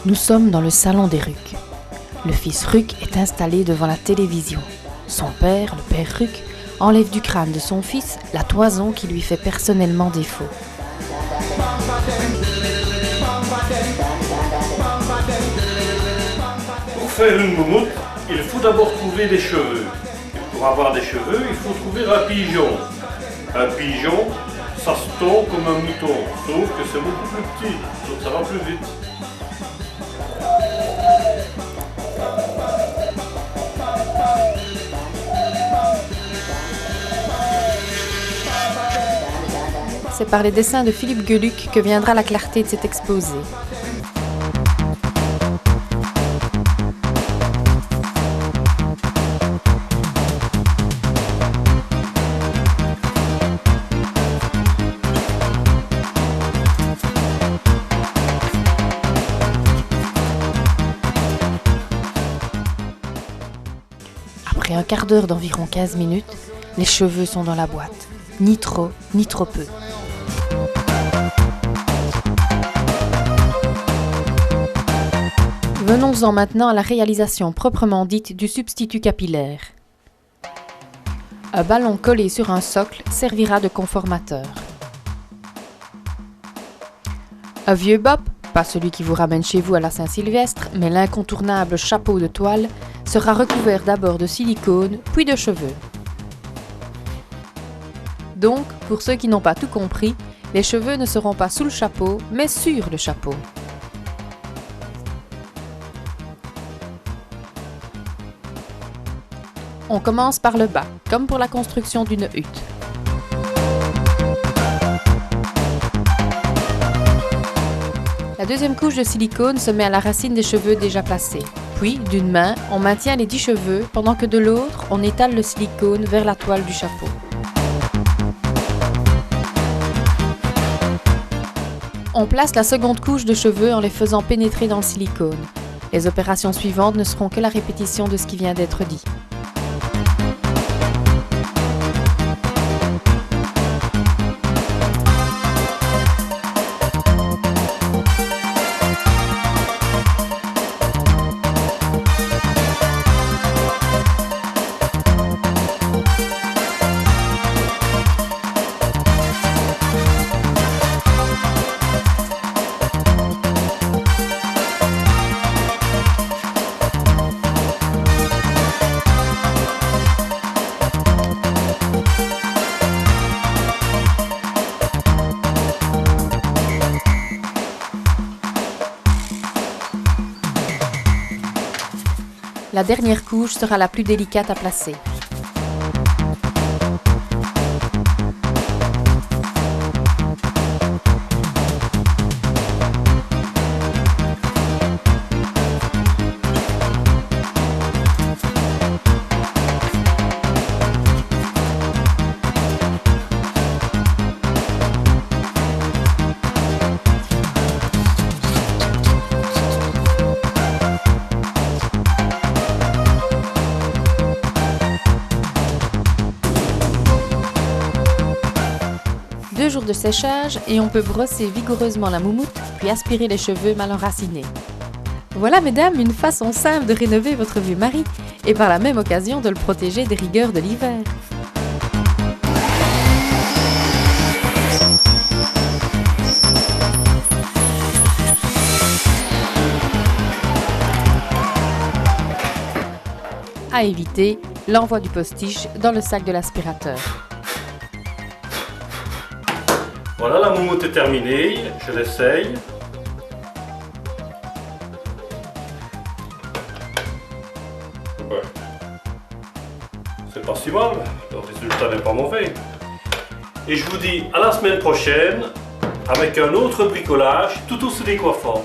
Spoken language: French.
Nous sommes dans le salon des Ruck. Le fils Ruck est installé devant la télévision. Son père, le père Ruck, enlève du crâne de son fils la toison qui lui fait personnellement défaut. Pour faire une moumoute, il faut d'abord trouver des cheveux. Et pour avoir des cheveux, il faut trouver un pigeon. Un pigeon, ça se tond comme un mouton, sauf que c'est beaucoup plus petit, donc ça va plus vite. C'est par les dessins de Philippe Geluck que viendra la clarté de cet exposé. Après un quart d'heure d'environ 15 minutes, les cheveux sont dans la boîte. Ni trop, ni trop peu. Venons-en maintenant à la réalisation proprement dite du substitut capillaire. Un ballon collé sur un socle servira de conformateur. Un vieux bop, pas celui qui vous ramène chez vous à la Saint-Sylvestre, mais l'incontournable chapeau de toile, sera recouvert d'abord de silicone, puis de cheveux. Donc, pour ceux qui n'ont pas tout compris, les cheveux ne seront pas sous le chapeau, mais sur le chapeau. On commence par le bas, comme pour la construction d'une hutte. La deuxième couche de silicone se met à la racine des cheveux déjà placés. Puis, d'une main, on maintient les 10 cheveux, pendant que de l'autre, on étale le silicone vers la toile du chapeau. On place la seconde couche de cheveux en les faisant pénétrer dans le silicone. Les opérations suivantes ne seront que la répétition de ce qui vient d'être dit. La dernière couche sera la plus délicate à placer. Jours de séchage et on peut brosser vigoureusement la moumoute puis aspirer les cheveux mal enracinés. Voilà mesdames une façon simple de rénover votre vieux mari et par la même occasion de le protéger des rigueurs de l'hiver. À éviter, l'envoi du postiche dans le sac de l'aspirateur. Voilà, la moumoute est terminée, je l'essaye. Ouais. C'est pas si mal, le résultat n'est pas mauvais. Et je vous dis à la semaine prochaine avec un autre bricolage tout aussi décoiffant.